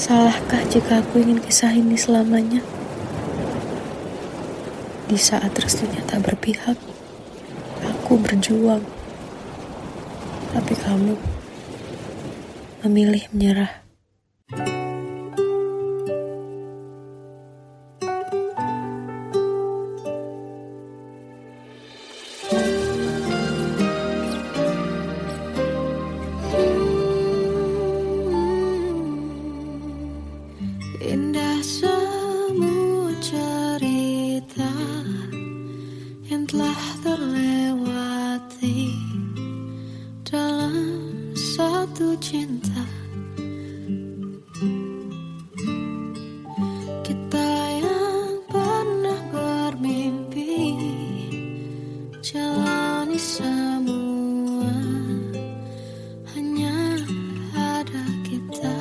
Salahkah jika aku ingin kisah ini selamanya? Di saat restunya tak berpihak, aku berjuang. Tapi kamu memilih menyerah. Indah semua cerita yang telah terlewati dalam satu cinta. Kita yang pernah bermimpi jalani semua, hanya ada kita.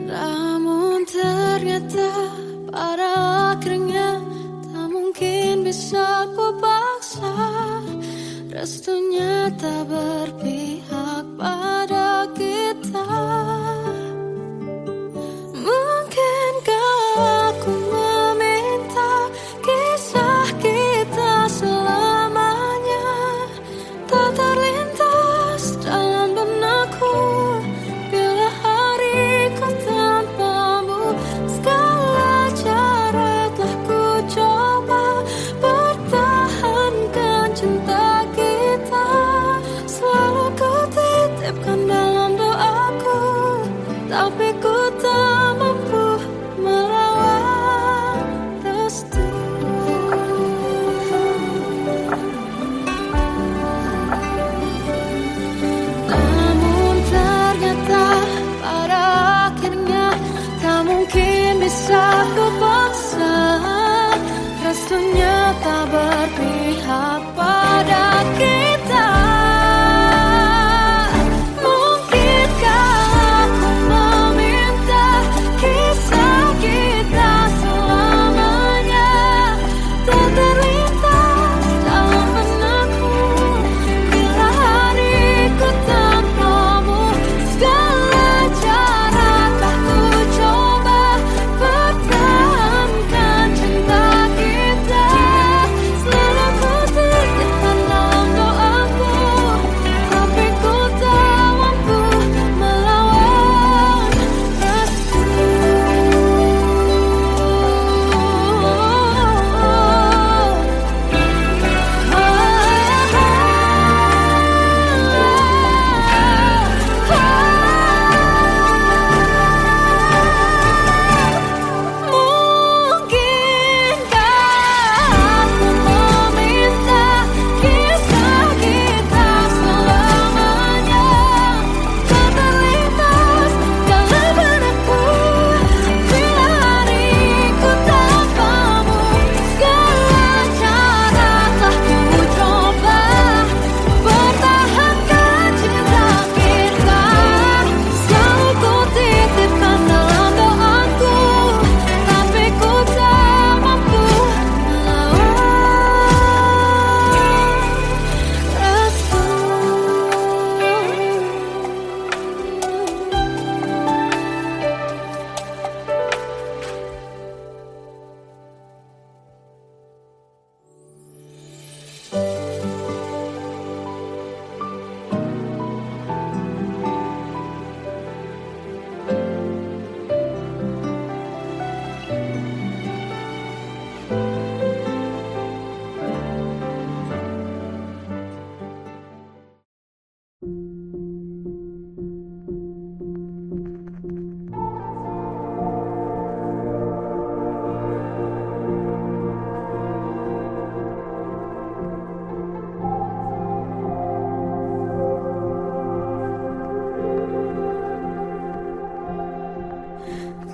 Namun ternyata pada akhirnya tak mungkin bisa ku paksa. Restunya tak berpihak pada kita. Mungkinkah aku meminta kisah kita selamanya tak terlintas dalam benakku. Bila hariku tanpamu, segala cara telah ku coba pertahankan cinta kita. Selalu ku titipkan dalam doaku, tapi ku tak mampu melawan restu. Namun ternyata pada akhirnya tak mungkin bisa ku paksa. Restunya tak berpihak pada kita. Mungkinkah aku meminta kisah kita selamanya tak terlintas dalam benakku. Bila hariku tanpamu, segala cara telah ku coba pertahankan cinta kita. Selalu ku titipkan dalam doaku, tapi ku tak mampu melawan restu. Mungkinkah aku meminta kisah kita selamanya tak terlintas dalam benakku. Bila hariku tanpamu, segala cara telah ku coba pertahankan cinta kita. Selalu ku titipkan dalam doaku, tapi ku tak mampu melawan restu.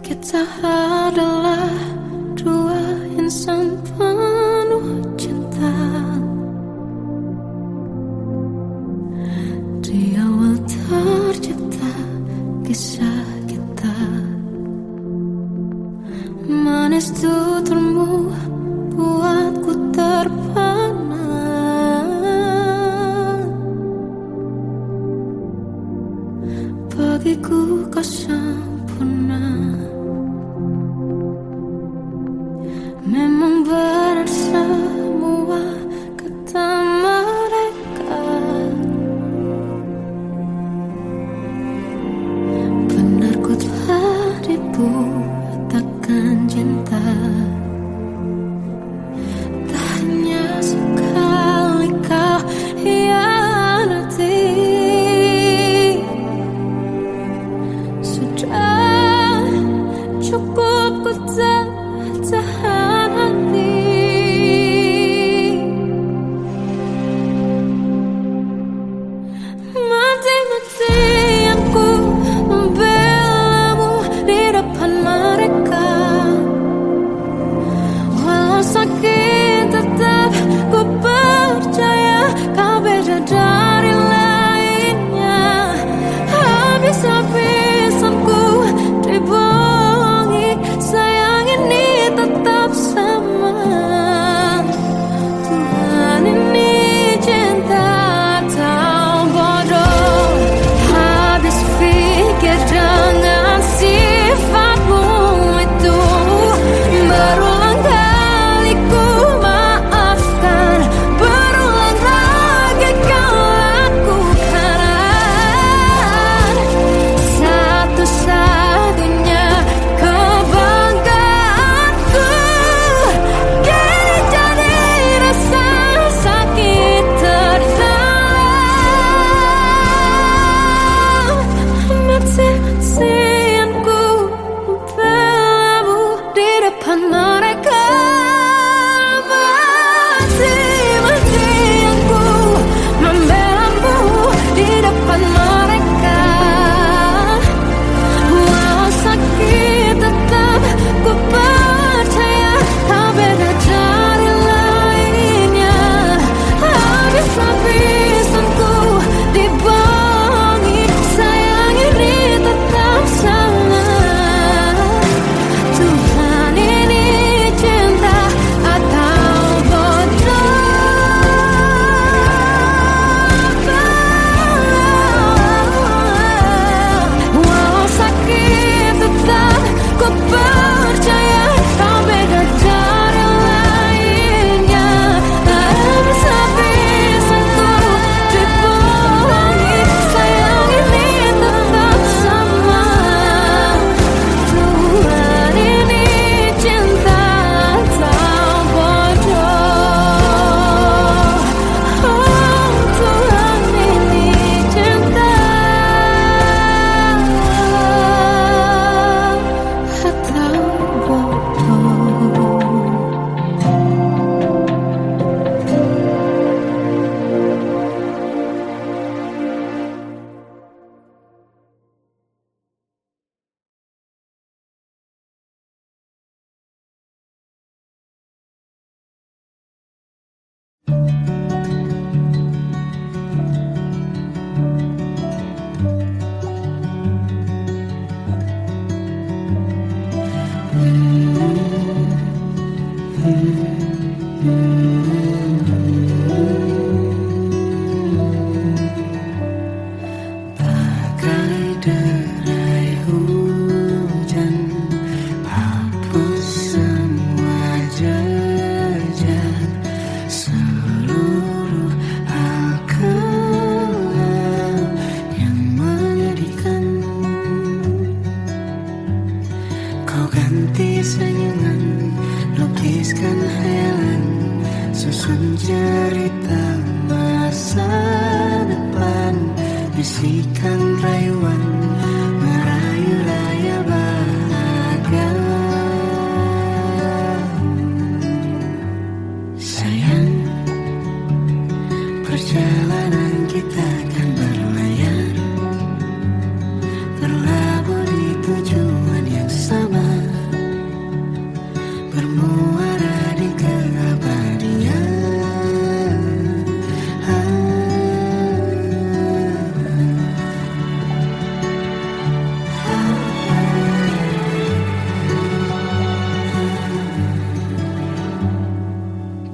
Kita adalah dua insan penuh cinta. Di awal tercipta kisah kita. Manis tuturmu buatku terpana. Bagiku Bagai derai hujan, hapus semua jejak, seluruh hal kelam yang menyedihkan. Kau ganti senyuman, lukiskan hayalan, susun cerita masa depan, bisikan rayuan, merayu raya bahagia. Sayang, perjalanan kita akan berlayar, berlabuh di tujuan yang sama, bermuara di keabadian.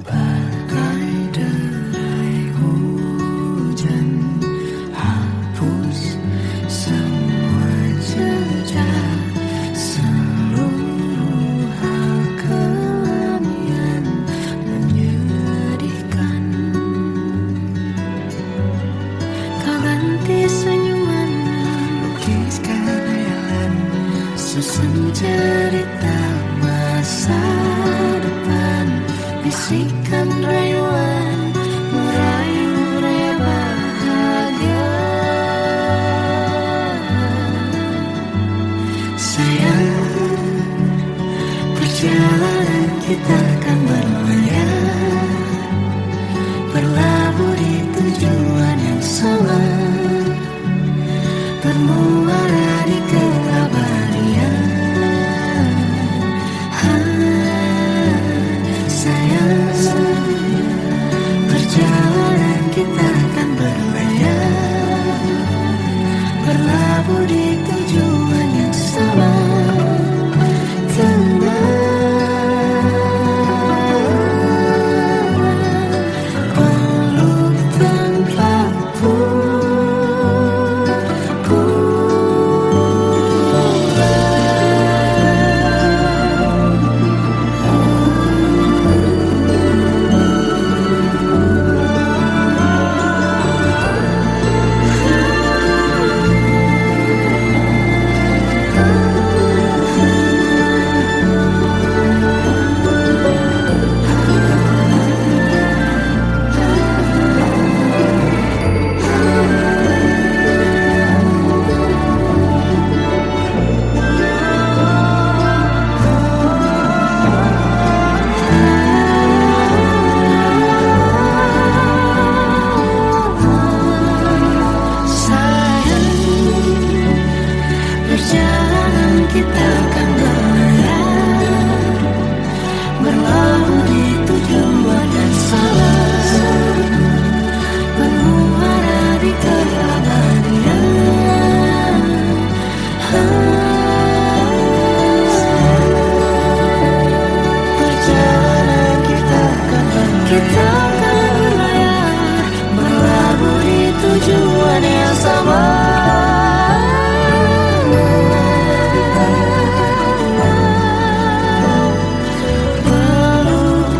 Bagai derai hujan, hapus semua jejak, seluruh hal kelam yang menyedihkan. Kau ganti senyuman, lukiskan hayalan, susun cerita masa depan, bisikan rayuan, merayu raya bahagia. Sayang, perjalanan kita akan berlayar, berlabuh di tujuan yang sama, bermuara di keabadian. Sayang, perjalanan kita akan berlayar, berlabuh di tujuan yang sama. Peluk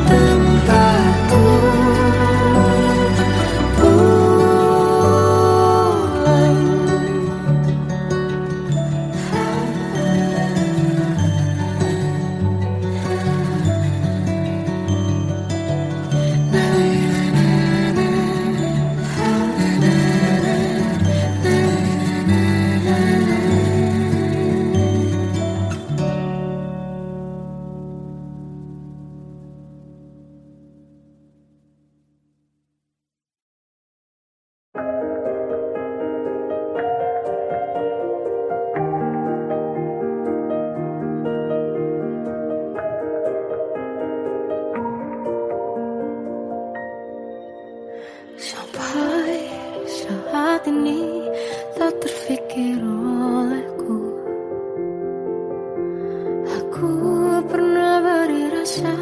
tanpa Sampai saat ini tak terfikir olehku. Aku pernah beri rasa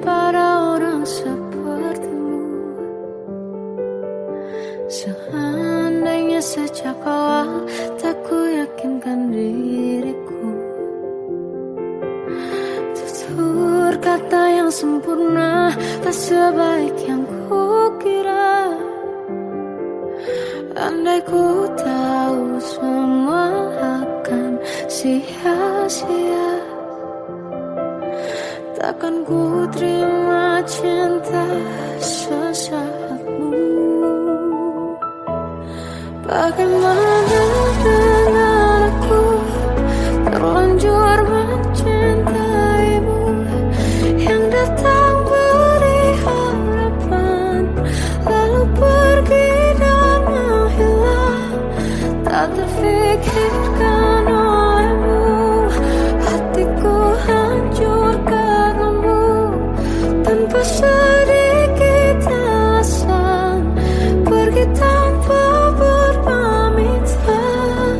pada orang sepertimu. Seandainya sejak awal tak ku yakinkan diriku. Tutur kata yang sempurna tak sebaik yang kukira. Andai ku tahu semua akan sia-sia, takkan ku terima cinta sesaatmu. Bagaimana dengan aku terlanjur mencintaimu, yang datang beri harapan lalu pergi dan menghilang. Tak terfikirkan olehmu, hatiku hancur karenamu. Tanpa sedikit alasan pergi tanpa berpamitan.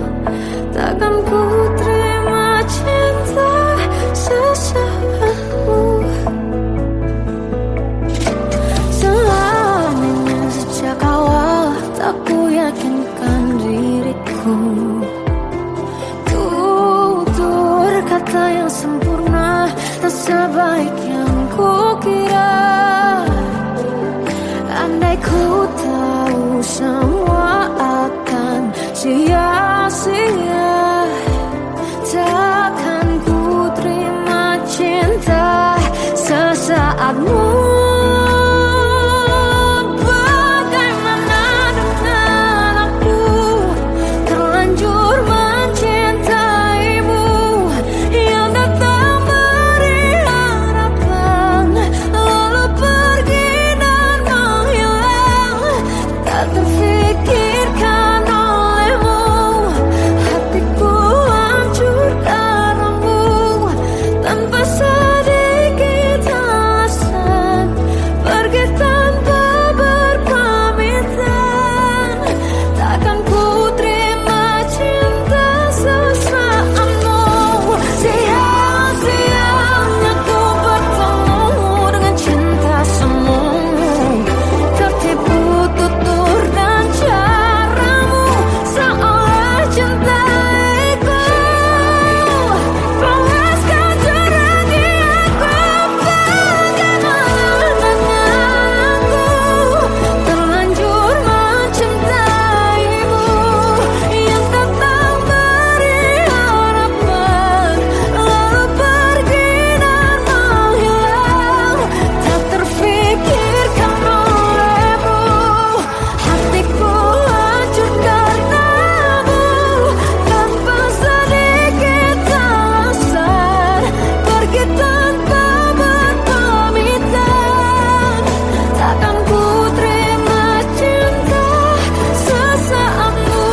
Takkan ku terima cinta sesaatmu. Selamanya sejak awal tak ku yakinkan diriku. Tutur kata yang sempurna tak sebaik yang kukira. Andai ku tahu semua akan sia-sia, takkan ku terima cinta sesaatmu. Bagaimana dengan aku terlanjur mencintaimu, yang datang beri harapan lalu pergi dan menghilang. Tak terfikirkan olehmu, hatiku hancur karenamu. Tanpa sedikit alasan pergi tanpa berpamitan. Takkan ku terima cinta sesaatmu. Sia-sianya ku bertemu dengan cinta semu. Tertipu tutur dan caramu, seolah cintaiku. Panaskan curahi aku. Bagaimana dengan aku terlanjur mencintaimu, yang datang beri harapan lalu pergi dan menghilang. Tak terfikirkan olehmu, hatiku hancur karenamu. Tanpa sedikit alasan pergi tanpa berpamitan. Takkan ku terima cinta sesaatmu.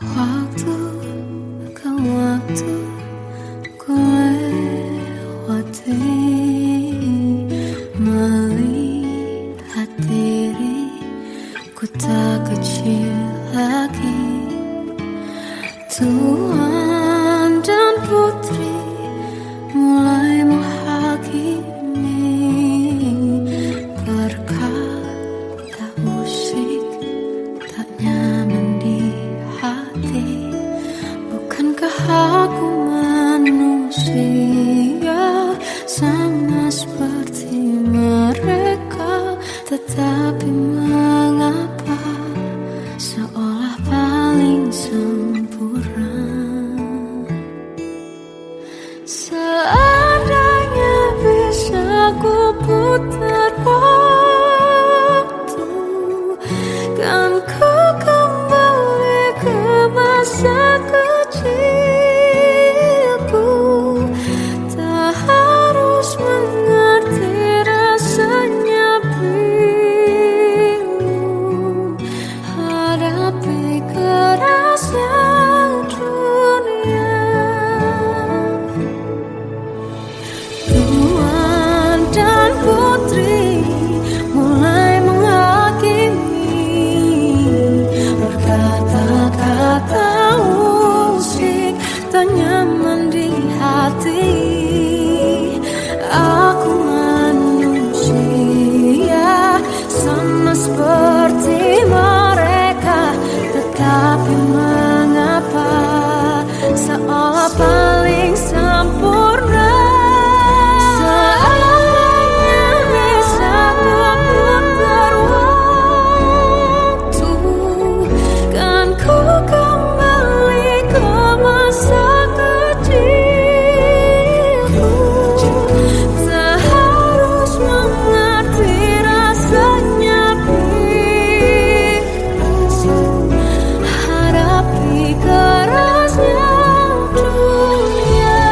Waktu ke waktu ku lewati, melihat diri ku tak kecil lagi. Tuan dan putri mulai menghakimi berkata musik tak nyaman di hati. Bukankah aku manusia sama seperti mereka? Tetapi mengapa seolah paling sempurna? masa kecilku. Tak harus mengerti rasanya bingung hadapi kerasnya dunia. Tuan dan putri mulai menghakimi, berkata-kata usik tak nyaman di hati. Aku manusia sama seperti mereka, tetapi mengapa seolah paling sempurna. Seandainya bisa memutar waktu, kan ku kembali ke masa kecilku. Tak harus mengerti rasanya bingung hadapi kerasnya dunia.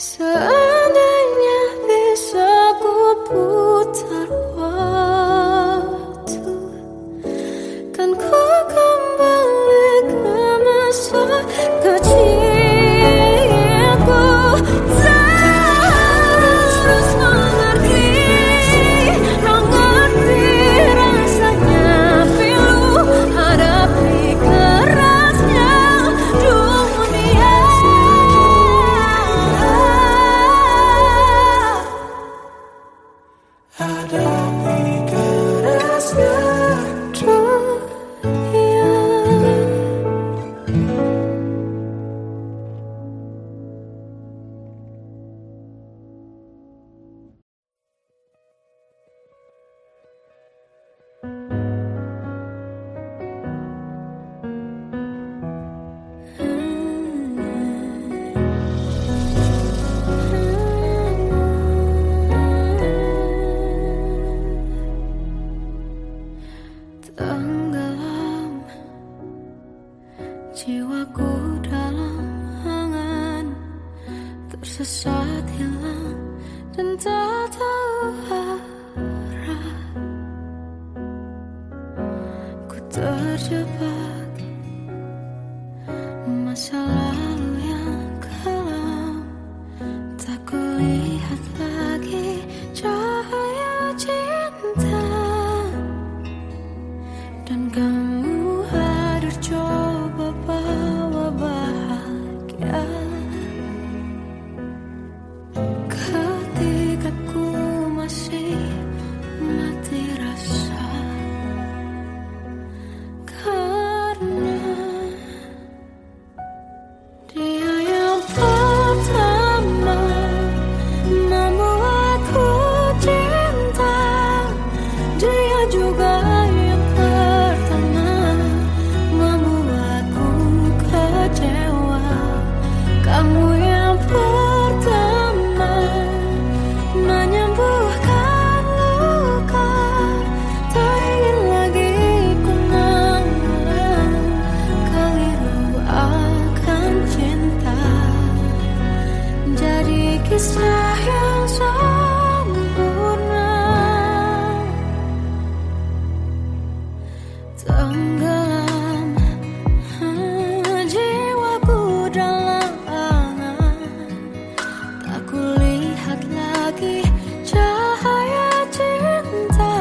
Seandainya bisa ku putar waktu, kan ku kembali ke masa kecilku. Tak harus mengerti rasanya pilu hadapi kerasnya dunia. Hadapi kerasnya Dunia. Tenggelam jiwaku dalam angan, tersesat hilang dan tak tahu arah. Ku terjebak masa lalu yang kelam, tak kulihat lagi cahaya cinta. Dan kamu hadir coba bawa bahagia ketika ku masih mati rasa. Karena dia yang pertama membuatku cinta, dia juga yang pertama membuatku kecewa. Kamu yang pertama menyembuhkan luka, tak ingin lagi ku mengulang keliru akan cinta. Jadi kisah yang sempurna. Tenggelam jiwaku dalam angan, tak kulihat lagi cahaya cinta.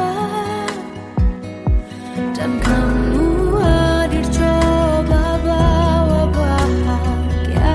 Dan kamu hadir coba bawa bahagia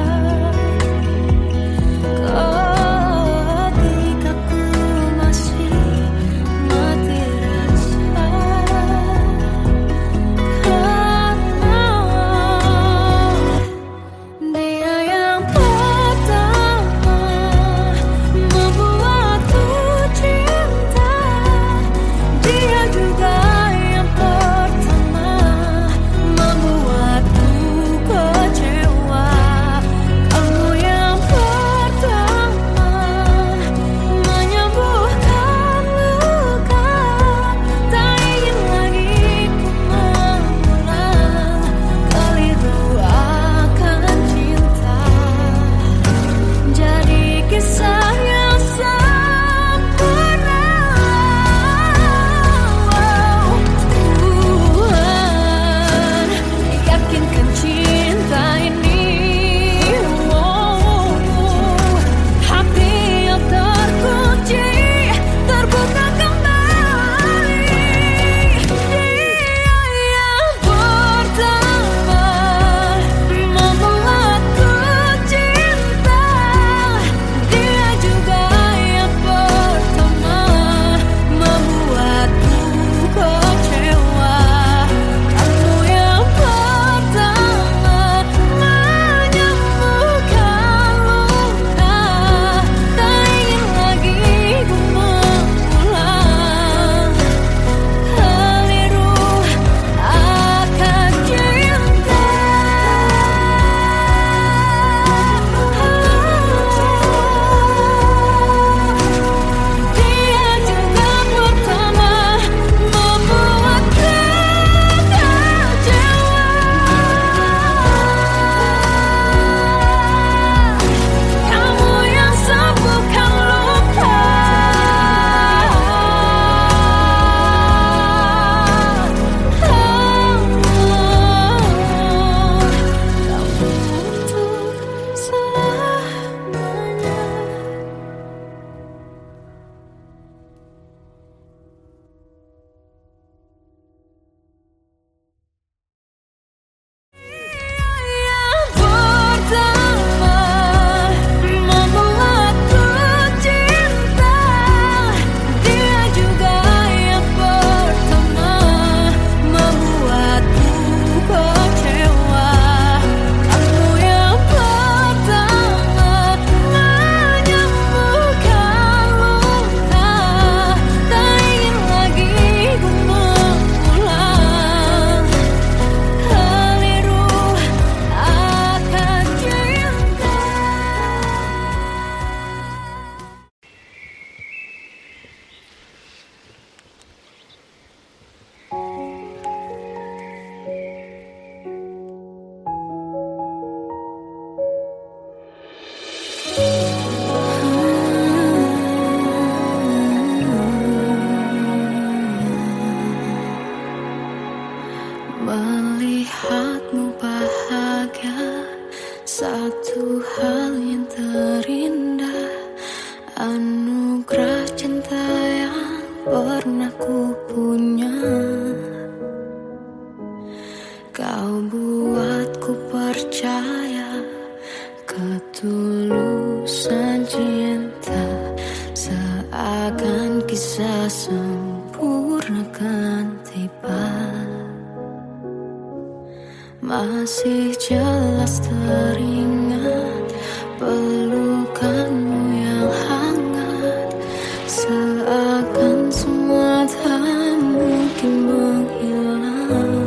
anugerah cinta yang pernah ku punya. Kau buatku percaya ketulusan cinta, seakan kisah sempurna kan tiba. Masih jelas teringat pelukanmu yang hangat, seakan semua tak mungkin menghilang.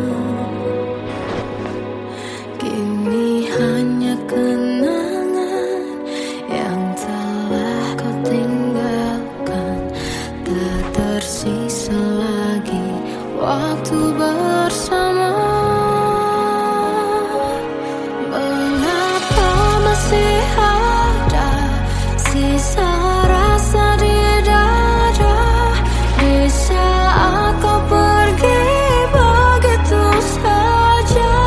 Kini hanya kenangan yang telah kau tinggalkan, tak tersisa lagi waktu bersama. Mengapa masih ada sisa rasa di dada, di saat kau pergi begitu saja?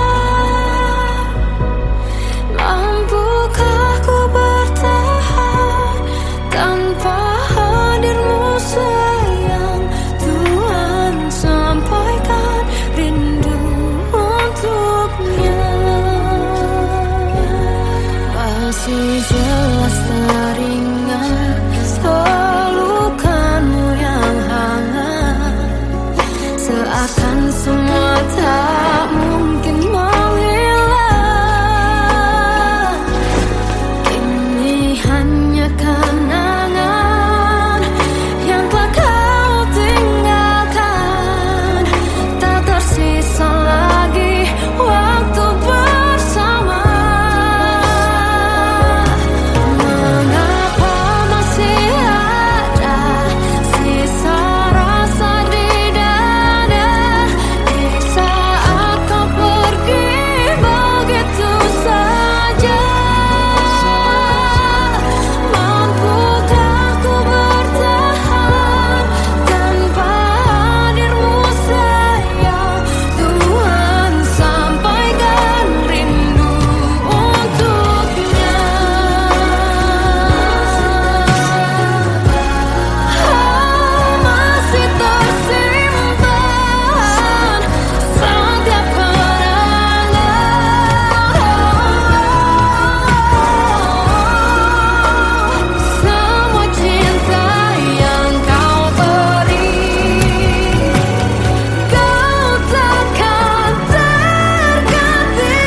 Mampukah ku bertahan tanpa hadirmu sayang? Tuhan, sampaikan rindu untuknya. Masih jelas teringat pelukanmu yang hangat, seakan semua tak mungkin menghilang. Ini hanya kenangan yang telah kau tinggalkan, tak tersisa lagi waktu bersama. Mengapa masih ada sisa rasa di dada, di saat kau pergi begitu saja? Mampukah ku bertahan tanpa hadirmu sayang? Tuhan, sampaikan rindu untuknya. Masih tersimpan setiap kenangan, semua cinta yang kau beri. Kau takkan terganti.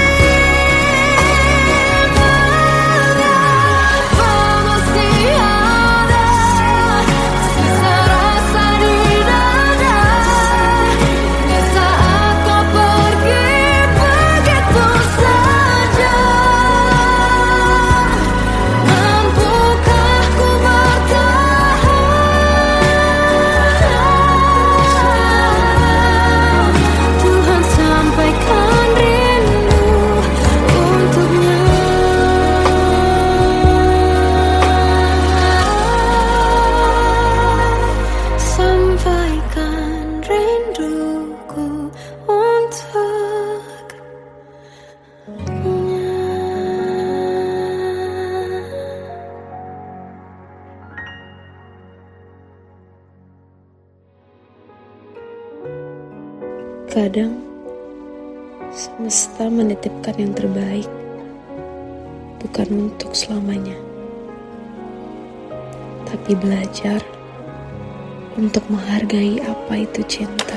Mengapa masih ada sisa rasa di dada, di saat kau pergi begitu saja? Mampukah ku bertahan? Tuhan, sampaikan rindu untuknya. Sampaikan rinduku untuknya. Kadang semesta menitipkan yang terbaik, bukan untuk selamanya, tapi belajar untuk menghargai apa itu cinta.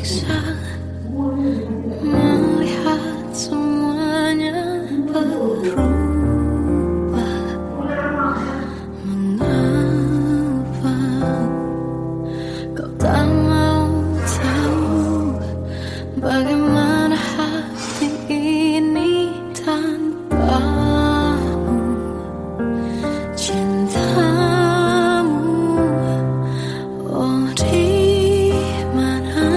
tersiksa melihat semuanya berubah. Mengapa kau tak mau tahu bagaimana hati ini tanpamu? Cintamu, oh di mana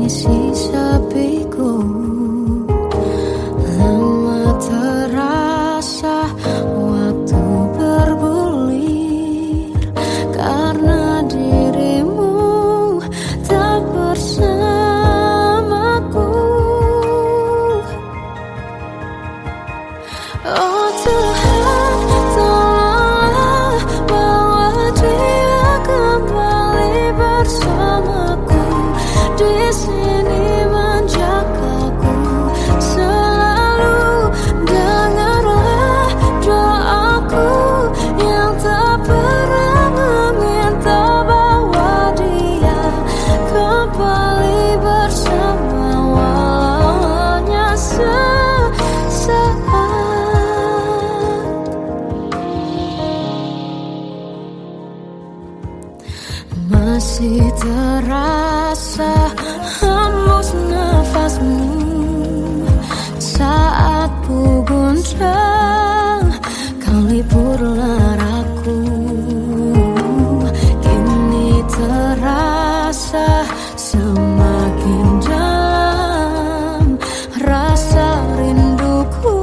mengisi sepiku. Lama terasa waktu bergulir karena dirimu tak bersamaku. Oh Tuhan, tolonglah bawa dia kembali bersamaku. Di sini menjagaku selalu. Dengarlah doaku yang tak pernah meminta, bawa dia kembali bersama walau hanya sesaat. Masih terasa hembus nafasmu saat ku gunjang, kau liburlah aku. Kini terasa semakin dalam rasa rinduku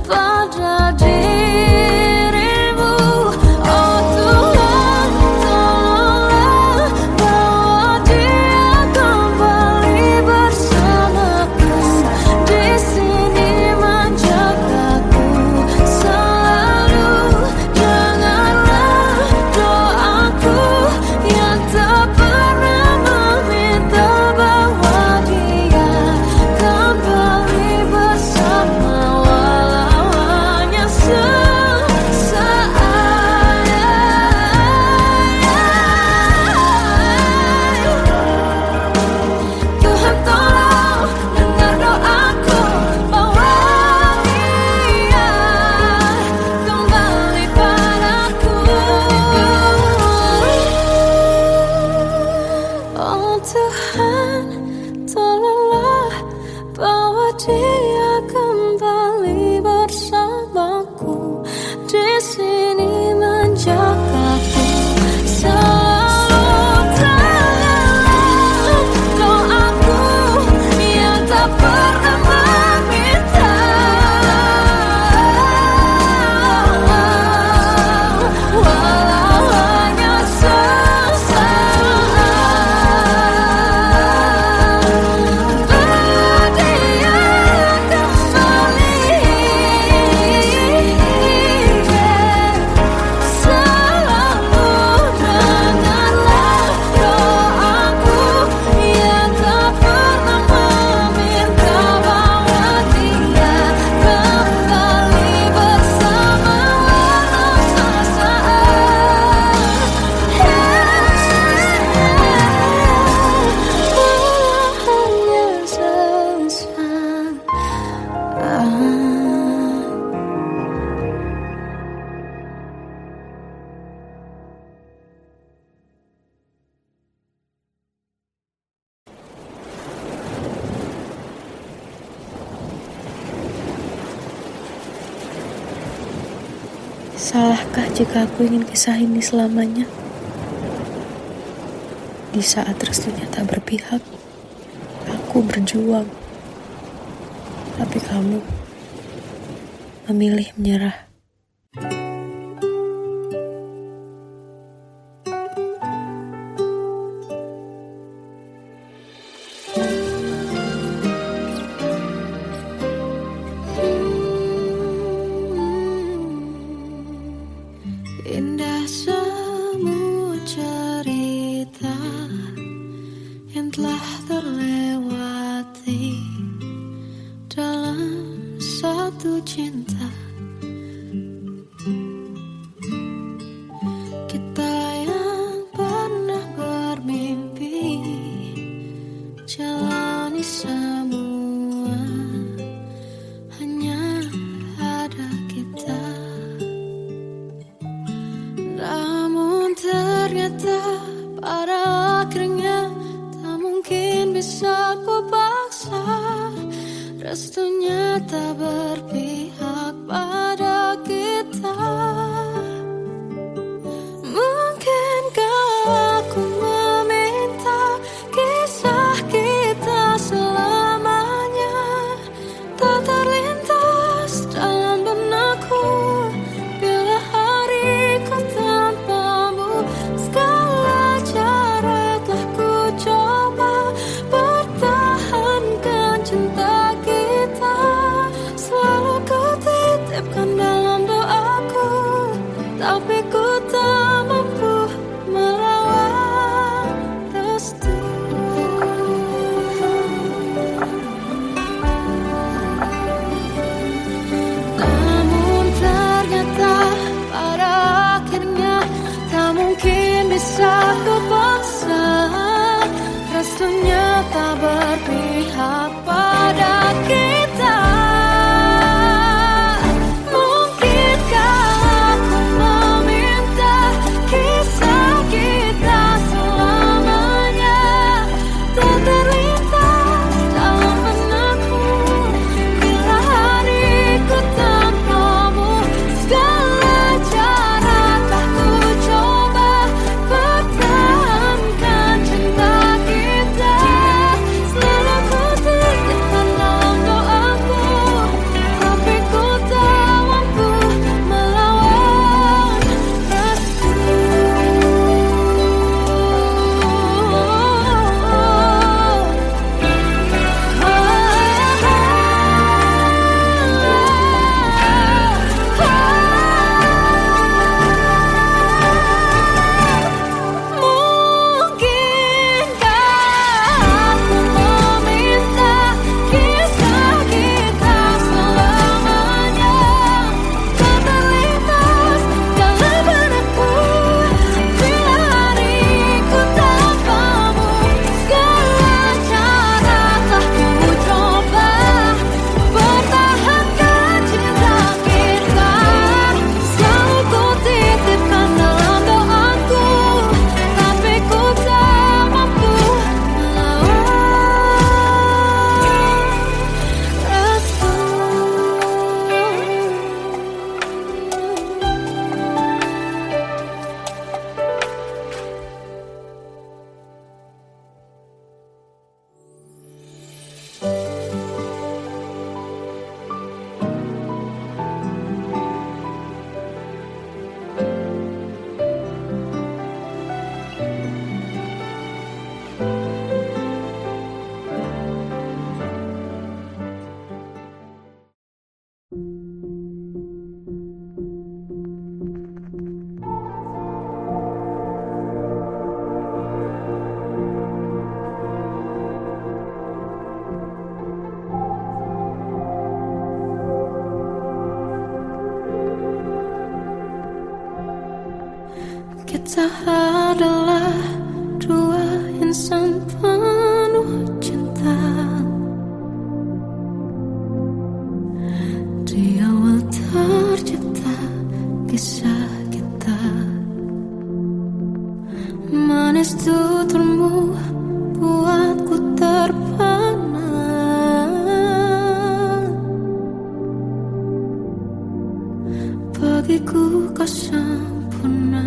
pada dirimu. Oh Tuhan, tolonglah bawa dia kembali bersamaku. Di sini menjagaku selalu. Dengarlah doaku yang tak pernah meminta, bawa dia kembali bersama walau hanya sesaat. Tuhan tolong dengar doaku, bawa dia kembali padaku. Oh Tuhan, tolonglah bawa dia kembali bersamaku. Di sini menjagaku selalu. Dengarlah doaku yang tak pernah meminta, walau hanya sesaat. Bawa dia kembali selalu. Dengarlah doaku yang tak pernah meminta, bawa dia kembali bersama walau sesaat. Walau hanya sesaat. Salahkah jika aku ingin kisah ini selamanya? Di saat restunya tak berpihak, aku berjuang. Tapi kamu memilih menyerah. Indah semua cerita yang telah terlewati dalam satu cinta. Kita yang pernah bermimpi jalani semua, hanya ada kita. Namun ternyata pada akhirnya tak mungkin bisa ku paksa. Restunya tak berpihak pada kita. Mungkinkah aku meminta kisah kita tak berpihak pada kita. Mungkinkah aku meminta kisah kita selamanya tak terlintas dalam benakku bila hariku tanpamu. Segala cara tak ku coba pertahankan cinta kita. Selalu ku titipkan dalam doaku, tapi ku tak mampu melawan restu. Mungkinkah aku meminta kisah kita selamanya tak terlintas dalam benakku bila hariku tanpamu. Segala cara telah ku coba pertahankan cinta kita. Selalu ku titipkan dalam doaku, tapi ku tak mampu melawan restu. Kita adalah dua insan penuh cinta. Di awal tercipta kisah kita. Manis tuturmu buatku terpana. Bagiku kau sempurna.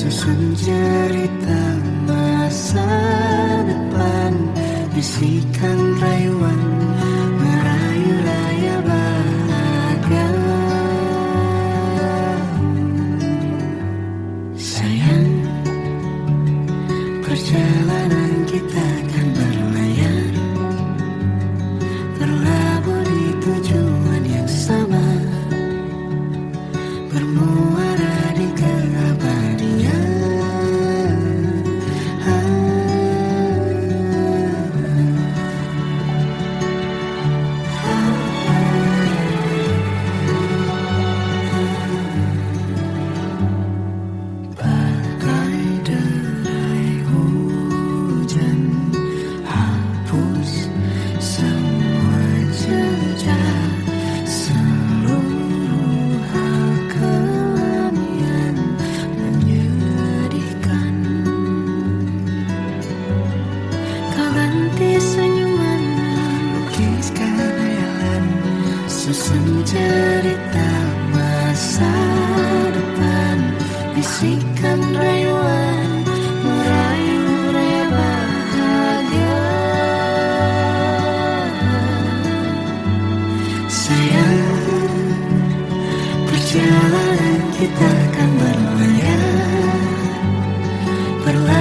susun cerita masa depan, bisikan rayuan merayu raya bahagia. Sayang, perjalanan kita akan berlayar, berlabuh di tujuan yang sama, bermuara di keabadian. Bagai derai hujan, hapus semua jejak, seluruh hal kelam yang menyedihkan. Kau ganti senyuman, lukiskan hayalan, susun cerita masa depan, bisikan rayuan merayu raya bahagia. Sayang, perjalanan kita akan berlayar, berlayar